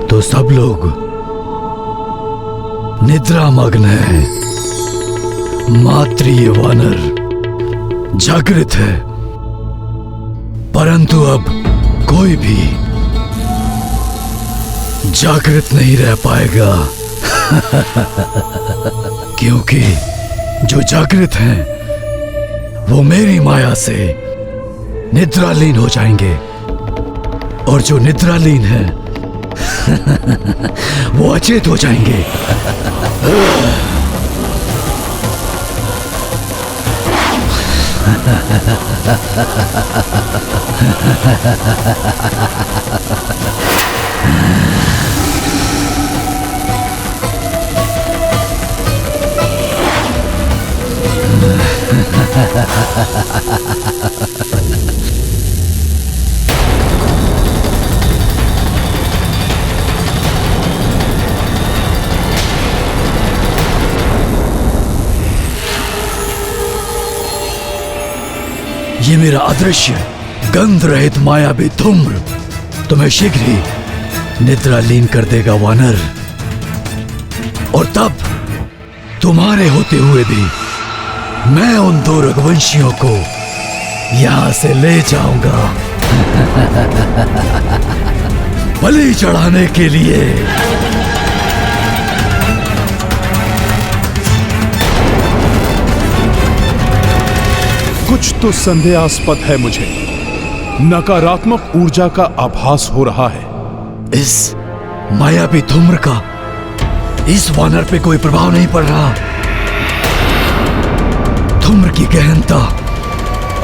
[SPEAKER 6] तो सब लोग निद्रा मग्न है, मात्र ये वानर जागृत है, परंतु अब कोई भी जागृत नहीं रह पाएगा। क्योंकि जो जागृत हैं वो मेरी माया से निद्रालीन हो जाएंगे, और जो निद्रालीन है वो अचेत हो जाएंगे। ये मेरा अदृश्य गंध रहित मायावी धूम्र तुम्हें शीघ्र ही निद्रालीन कर देगा वानर, और तब तुम्हारे होते हुए भी मैं उन दो रघुवंशियों को यहां से ले जाऊंगा बलि चढ़ाने के लिए।
[SPEAKER 1] कुछ तो संदेहास्पद है, मुझे नकारात्मक ऊर्जा का आभास हो रहा है।
[SPEAKER 6] इस मायावी धूम्र का इस वानर पे कोई प्रभाव नहीं पड़ रहा। धूम्र की गहनता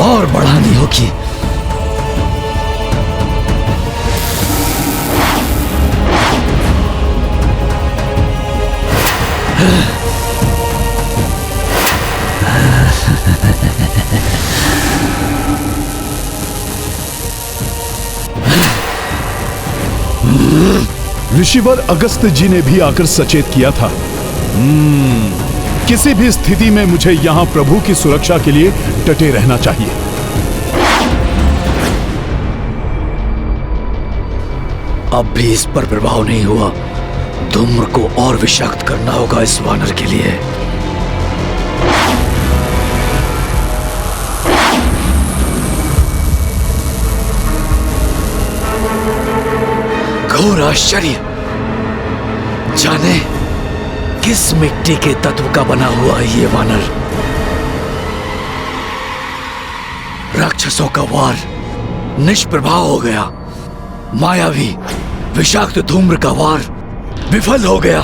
[SPEAKER 6] और बढ़ानी होगी।
[SPEAKER 1] ऋषिवर अगस्त जी ने भी आकर सचेत किया था। किसी भी स्थिति में मुझे यहां प्रभु की सुरक्षा के लिए डटे रहना चाहिए।
[SPEAKER 7] अब भी इस पर प्रभाव नहीं हुआ। धूम्र को और विषाक्त करना होगा इस वानर के लिए। घोर आश्चर्य! जाने किस मिट्टी के तत्व का बना हुआ है ये वानर। राक्षसों का वार निष्प्रभाव हो गया। मायावी विषाक्त धूम्र का वार विफल हो गया।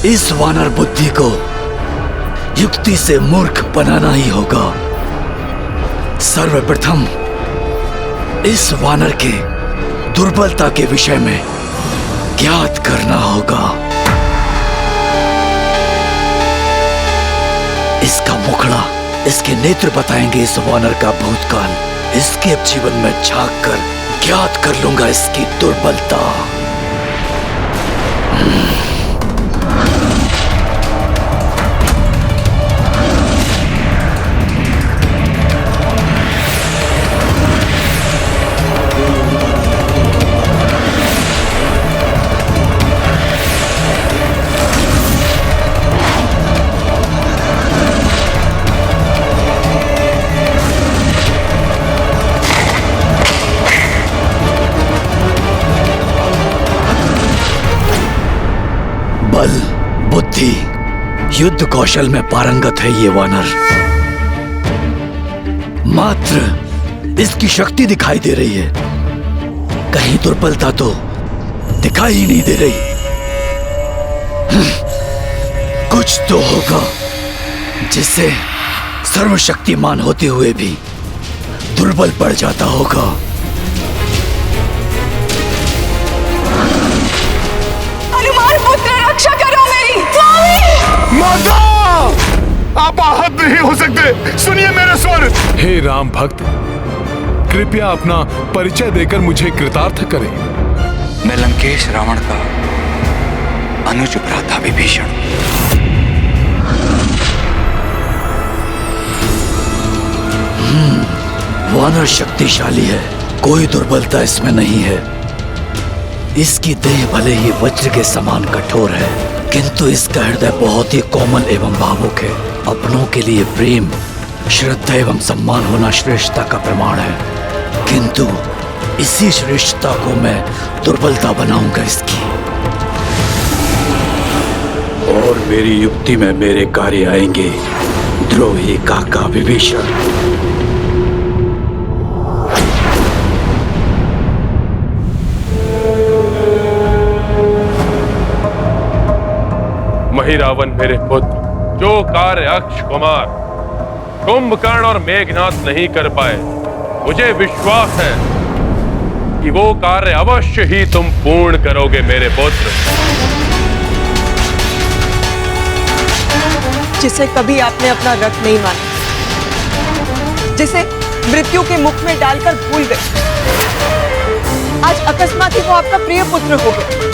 [SPEAKER 7] इस वानर बुद्धि को युक्ति से मूर्ख बनाना ही होगा। सर्वप्रथम इस वानर के दुर्बलता के विषय में ज्ञात करना होगा। इसका मुखड़ा, इसके नेत्र बताएंगे इस वानर का भूतकाल। इसके जीवन में झांक कर ज्ञात कर लूंगा इसकी दुर्बलता। बल, बुद्धि, युद्ध कौशल में पारंगत है ये वानर। मात्र इसकी शक्ति दिखाई दे रही है, कहीं दुर्बलता तो दिखाई ही नहीं दे रही। कुछ तो होगा जिससे सर्वशक्तिमान होते हुए भी दुर्बल पड़ जाता होगा।
[SPEAKER 14] रक्षा करो मेरी स्वामी।
[SPEAKER 12] माता, आप आहत नहीं हो सकते, सुनिए मेरे स्वर।
[SPEAKER 1] हे राम भक्त, कृपया अपना परिचय देकर मुझे कृतार्थ करें।
[SPEAKER 5] मैं लंकेश रावण का अनुज भ्राता विभीषण।
[SPEAKER 7] वानर शक्तिशाली है, कोई दुर्बलता इसमें नहीं है। इसकी देह भले ही वज्र के समान कठोर है, किंतु इसका हृदय बहुत ही कोमल एवं भावुक है। अपनों के लिए प्रेम, श्रद्धा एवं सम्मान होना श्रेष्ठता का प्रमाण है, किंतु इसी श्रेष्ठता को मैं दुर्बलता बनाऊंगा इसकी। और मेरी युक्ति में मेरे कार्य आएंगे द्रोही काका विभीषण।
[SPEAKER 3] महिरावन मेरे पुत्र, जो कार्य अक्ष कुमार, कुंभकर्ण और मेघनाथ नहीं कर पाए, मुझे विश्वास है कि वो कार्य अवश्य ही तुम पूर्ण करोगे मेरे पुत्र।
[SPEAKER 14] जिसे कभी आपने अपना रथ नहीं माना, जिसे मृत्यु के मुख में डालकर भूल गए, आज अकस्मात ही वो आपका प्रिय पुत्र हो गए,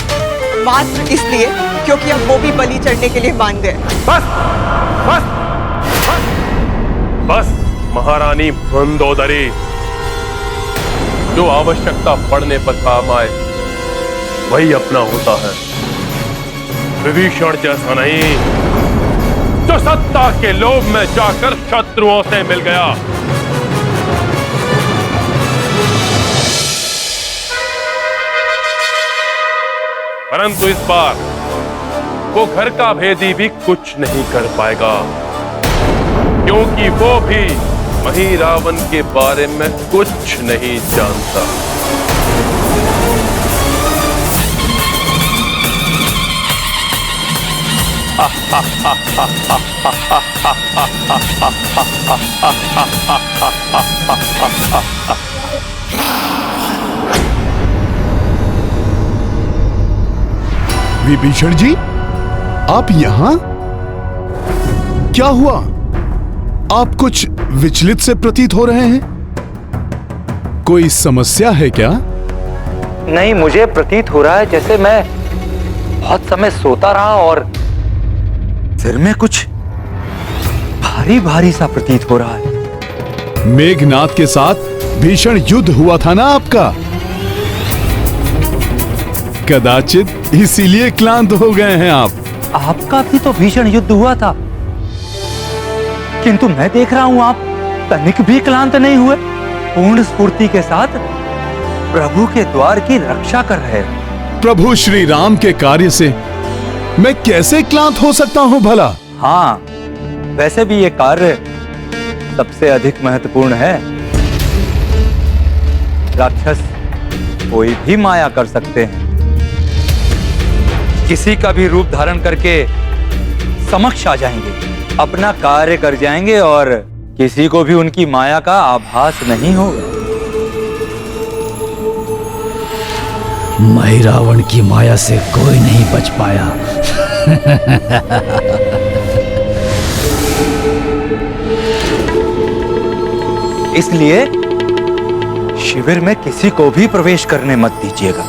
[SPEAKER 14] मात्र इसलिए क्योंकि अब वो भी बलि चढ़ने के लिए मान गए।
[SPEAKER 3] बस बस बस बस महारानी मंदोदरी, जो आवश्यकता पड़ने पर काम आए वही अपना होता है। विभीषण जैसा नहीं, जो सत्ता के लोभ में जाकर शत्रुओं से मिल गया। परंतु इस बार वो घर का भेदी भी कुछ नहीं कर पाएगा, क्योंकि वो भी महिरावन के बारे में कुछ नहीं जानता।
[SPEAKER 1] विभीषण जी, आप यहां? क्या हुआ? आप कुछ विचलित से प्रतीत हो रहे हैं। कोई समस्या है क्या?
[SPEAKER 5] नहीं, मुझे प्रतीत हो रहा है जैसे मैं बहुत समय सोता रहा और सिर में कुछ भारी भारी सा प्रतीत हो रहा है।
[SPEAKER 1] मेघनाथ के साथ भीषण युद्ध हुआ था ना आपका, कदाचित इसीलिए क्लांत हो गए हैं आप।
[SPEAKER 5] आपका भी तो भीषण युद्ध हुआ था, किंतु मैं देख रहा हूं आप तनिक भी क्लांत नहीं हुए, पूर्ण स्फूर्ति के साथ प्रभु के द्वार की रक्षा कर रहे हैं।
[SPEAKER 1] प्रभु श्री राम के कार्य से मैं कैसे क्लांत हो सकता हूं भला?
[SPEAKER 5] हाँ, वैसे भी ये कार्य सबसे अधिक महत्वपूर्ण है। राक्षस कोई भी माया कर सकते हैं, किसी का भी रूप धारण करके समक्ष आ जाएंगे, अपना कार्य कर जाएंगे और किसी को भी उनकी माया का आभास नहीं होगा।
[SPEAKER 7] महिरावण की माया से कोई नहीं बच पाया।
[SPEAKER 5] इसलिए शिविर में किसी को भी प्रवेश करने मत दीजिएगा,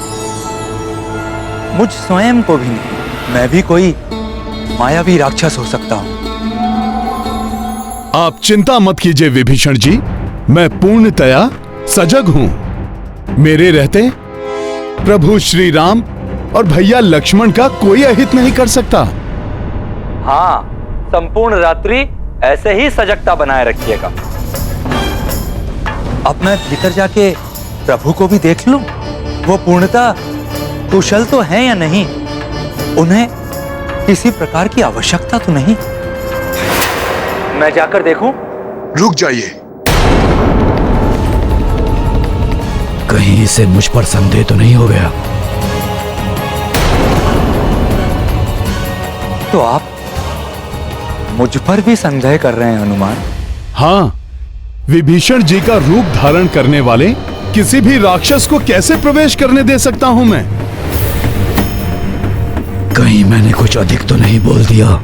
[SPEAKER 5] मुझ स्वयं को भी नहीं। मैं भी कोई मायावी राक्षस हो सकता हूं।
[SPEAKER 1] आप चिंता मत कीजिए विभीषण जी, मैं पूर्णतया सजग हूं। मेरे रहते प्रभु श्री राम और भैया लक्ष्मण का कोई अहित नहीं कर सकता।
[SPEAKER 5] हाँ, संपूर्ण रात्रि ऐसे ही सजगता बनाए रखिएगा। अब मैं भीतर जाके प्रभु को भी देख लूं, वो पूर्णतः कुशल तो हैं या नहीं, उन्हें किसी प्रकार की आवश्यकता तो नहीं। मैं जाकर देखूं?
[SPEAKER 12] रुक जाइए।
[SPEAKER 7] कहीं इसे मुझ पर संदेह तो नहीं हो गया?
[SPEAKER 5] तो आप मुझ पर भी संदेह कर रहे हैं हनुमान?
[SPEAKER 1] हाँ, विभीषण जी का रूप धारण करने वाले किसी भी राक्षस को कैसे प्रवेश करने दे सकता हूं मैं?
[SPEAKER 7] कहीं मैंने कुछ अधिक तो नहीं बोल दिया?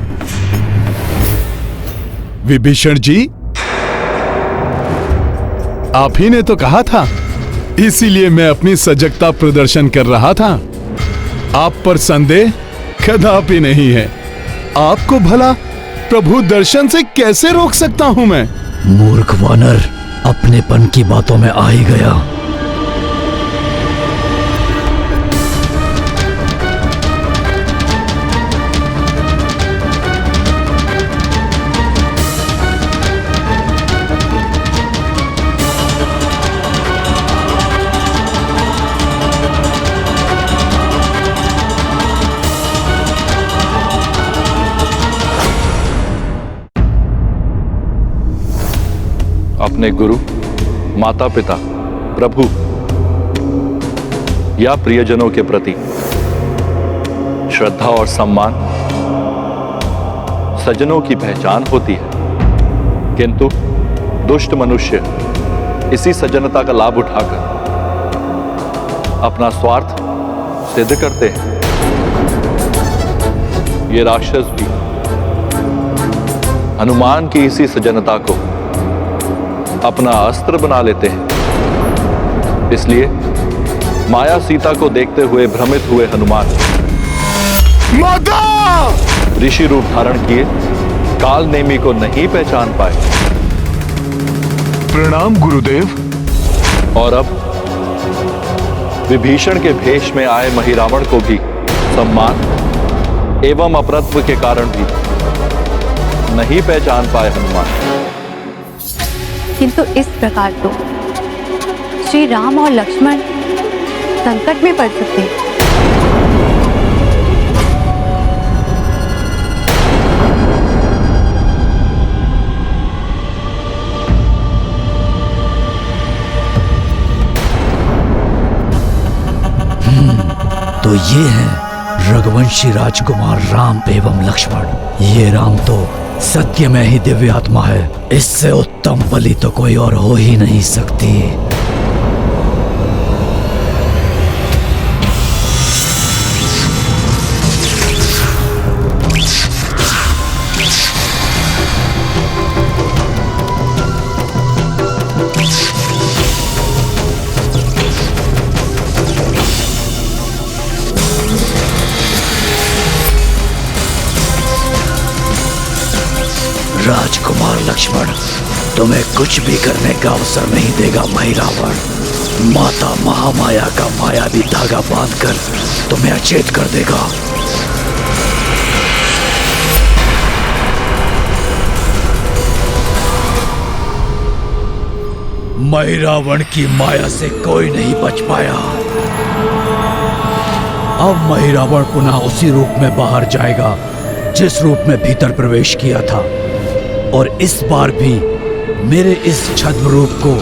[SPEAKER 1] विभीषण जी, आप ही ने तो कहा था, इसीलिए मैं अपनी सजगता प्रदर्शन कर रहा था। आप पर संदेह कदापि नहीं है। आपको भला प्रभु दर्शन से कैसे रोक सकता हूं मैं?
[SPEAKER 7] मूर्ख वानर, अपनेपन की बातों में आ ही गया।
[SPEAKER 15] अपने गुरु, माता पिता, प्रभु या प्रियजनों के प्रति श्रद्धा और सम्मान सज्जनों की पहचान होती है, किंतु दुष्ट मनुष्य इसी सज्जनता का लाभ उठाकर अपना स्वार्थ सिद्ध करते हैं। ये राक्षस भी हनुमान की इसी सज्जनता को अपना अस्त्र बना लेते हैं। इसलिए माया सीता को देखते हुए भ्रमित हुए हनुमान
[SPEAKER 12] माता!
[SPEAKER 15] ऋषि रूप धारण किए काल नेमी को नहीं पहचान पाए।
[SPEAKER 12] प्रणाम गुरुदेव।
[SPEAKER 15] और अब विभीषण के भेष में आए महिरावण को भी सम्मान एवं अपरत्व के कारण भी नहीं पहचान पाए हनुमान।
[SPEAKER 16] किंतु इस प्रकार तो श्री राम और लक्ष्मण संकट में पड़ सकते हैं।
[SPEAKER 7] तो ये हैं रघुवंशी राजकुमार राम एवं लक्ष्मण। ये राम तो सत्य में ही दिव्य आत्मा है, इससे उत्तम बलि तो कोई और हो ही नहीं सकती। राजकुमार लक्ष्मण, तुम्हें कुछ भी करने का अवसर नहीं देगा महिरावण। माता महामाया का मायावी धागा बांधकर तुम्हें अचेत कर देगा। महिरावण की माया से कोई नहीं बच पाया। अब महिरावण पुनः उसी रूप में बाहर जाएगा जिस रूप में भीतर प्रवेश किया था, और इस बार भी मेरे इस छद्म रूप को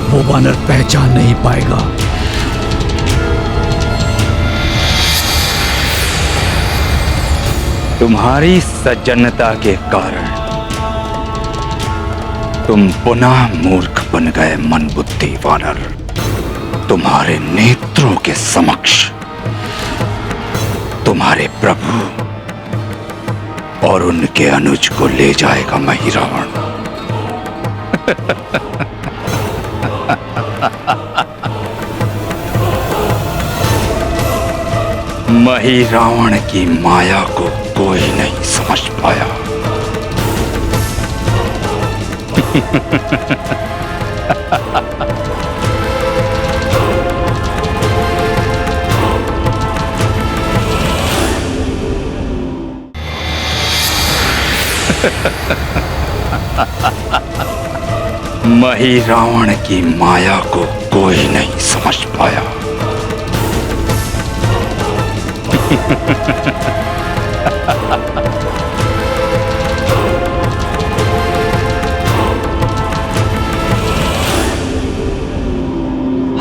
[SPEAKER 7] वो वानर पहचान नहीं पाएगा।
[SPEAKER 5] तुम्हारी सज्जनता के कारण तुम पुनः मूर्ख बन गए मन बुद्धि वानर। तुम्हारे नेत्रों के समक्ष तुम्हारे प्रभु और उनके अनुज को ले जाएगा महिरावण। महिरावण की माया को कोई नहीं समझ पाया। महिरावण की माया को कोई नहीं समझ पाया।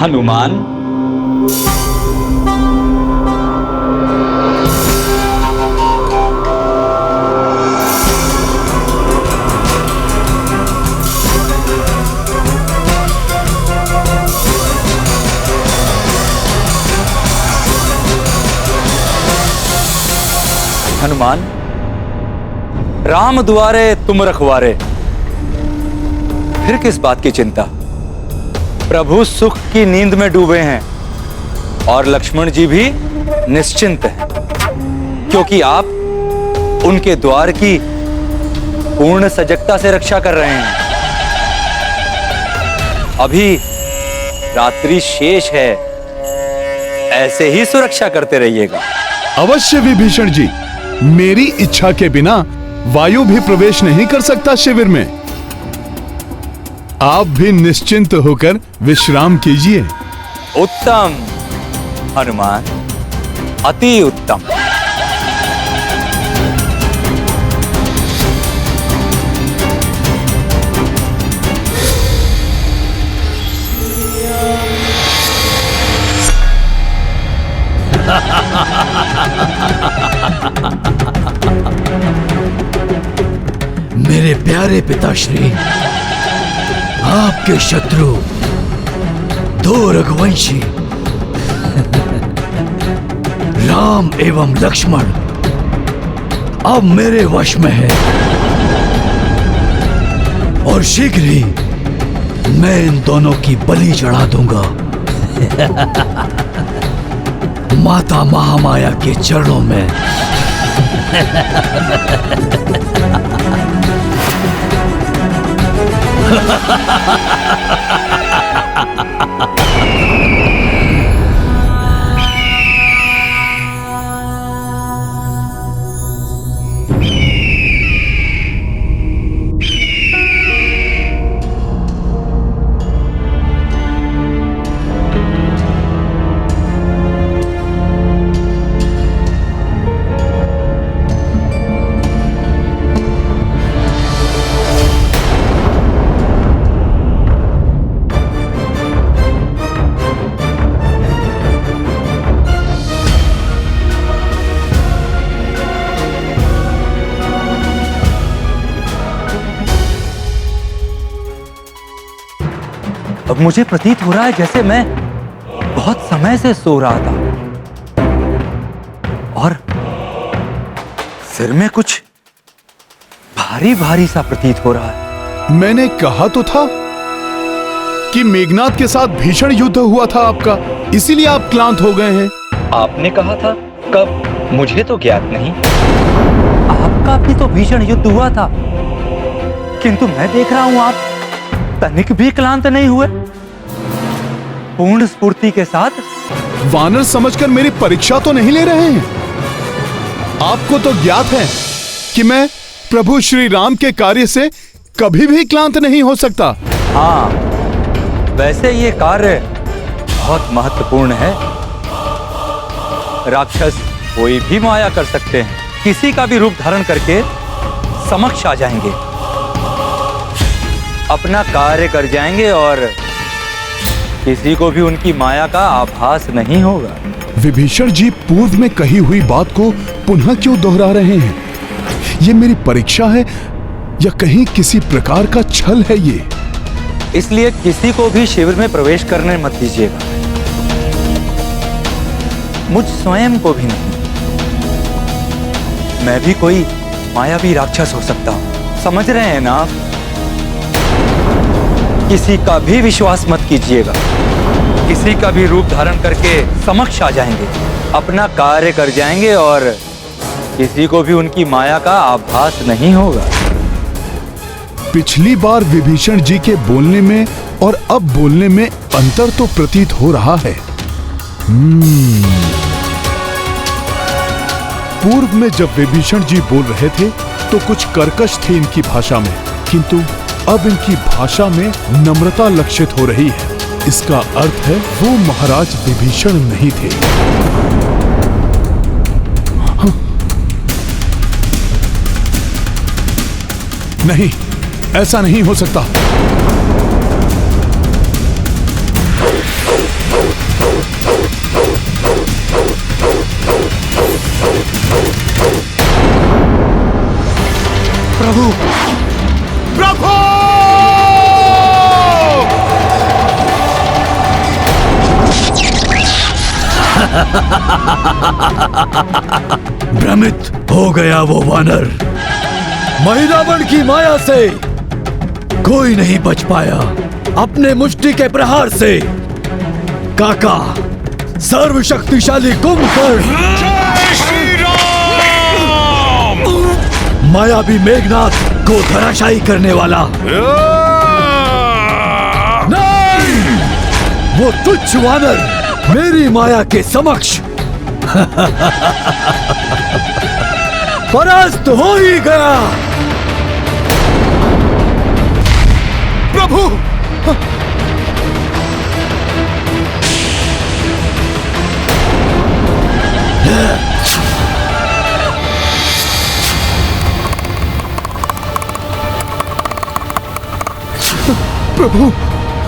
[SPEAKER 5] हनुमान, हनुमान, राम दुआरे तुम रखवारे। फिर किस बात की चिंता? प्रभु सुख की नींद में डूबे हैं और लक्ष्मण जी भी निश्चिंत हैं, क्योंकि आप उनके द्वार की पूर्ण सजगता से रक्षा कर रहे हैं। अभी रात्रि शेष है, ऐसे ही सुरक्षा करते रहिएगा।
[SPEAKER 1] अवश्य विभीषण जी, मेरी इच्छा के बिना वायु भी प्रवेश नहीं कर सकता शिविर में। आप भी निश्चिंत होकर विश्राम कीजिए।
[SPEAKER 5] उत्तम हनुमान, अति उत्तम।
[SPEAKER 7] मेरे प्यारे पिताश्री, आपके शत्रु दो रघुवंशी राम एवं लक्ष्मण अब मेरे वश में है, और शीघ्र ही मैं इन दोनों की बलि चढ़ा दूंगा माता महामाया के चरणों में।
[SPEAKER 5] अब मुझे प्रतीत हो रहा है जैसे मैं बहुत समय से सो रहा था और सिर में कुछ भारी भारी सा प्रतीत हो रहा है।
[SPEAKER 1] मैंने कहा तो था कि मेघनाद के साथ भीषण युद्ध हुआ था आपका, इसीलिए आप क्लांत हो गए हैं।
[SPEAKER 5] आपने कहा था कब? मुझे तो ज्ञात नहीं। आपका भी तो भीषण युद्ध हुआ था, किंतु मैं देख रहा हूं आप तनिक भी क्लांत नहीं हुए, पूर्ण स्फूर्ति के साथ।
[SPEAKER 1] वानर समझकर मेरी परीक्षा तो नहीं ले रहे हैं? आपको तो ज्ञात है कि मैं प्रभु श्री राम के कार्य से कभी भी क्लांत नहीं हो सकता।
[SPEAKER 5] हाँ, वैसे ये कार्य बहुत महत्वपूर्ण है। राक्षस कोई भी माया कर सकते हैं, किसी का भी रूप धारण करके समक्ष आ जाएंगे, अपना कार्य कर जाएंगे और किसी को भी उनकी माया का आभास नहीं होगा।
[SPEAKER 1] विभीषण जी पूर्व में कही हुई बात को पुनः क्यों दोहरा रहे हैं? ये मेरी परीक्षा है या कहीं किसी प्रकार का छल है ये?
[SPEAKER 5] इसलिए किसी को भी शिविर में प्रवेश करने मत दीजिएगा, मुझ स्वयं को भी नहीं। मैं भी कोई मायावी राक्षस हो सकता हूं, समझ रहे हैं ना आप? किसी का भी विश्वास मत कीजिएगा, किसी का भी रूप धारण करके समक्ष आ जाएंगे, अपना कार्य कर जाएंगे और किसी को भी उनकी माया का आभास नहीं होगा।
[SPEAKER 1] पिछली बार विभीषण जी के बोलने में और अब बोलने में अंतर तो प्रतीत हो रहा है। पूर्व में जब विभीषण जी बोल रहे थे तो कुछ कर्कश थी इनकी भाषा में, किंतु अब इनकी भाषा में नम्रता लक्षित हो रही है। इसका अर्थ है वो महाराज विभीषण नहीं थे। नहीं, ऐसा नहीं हो सकता।
[SPEAKER 12] प्रभु, प्रभु!
[SPEAKER 6] भ्रमित हो गया वो वानर। महिरावण की माया से कोई नहीं बच पाया अपने मुष्टि के प्रहार से। काका, सर्वशक्तिशाली कुंभकर्ण, मायावी मेघनाथ को धराशायी करने वाला। नहीं, वो तुच्छ वानर मेरी माया के समक्ष परास्त हो ही गया।
[SPEAKER 12] प्रभु,
[SPEAKER 1] प्रभु,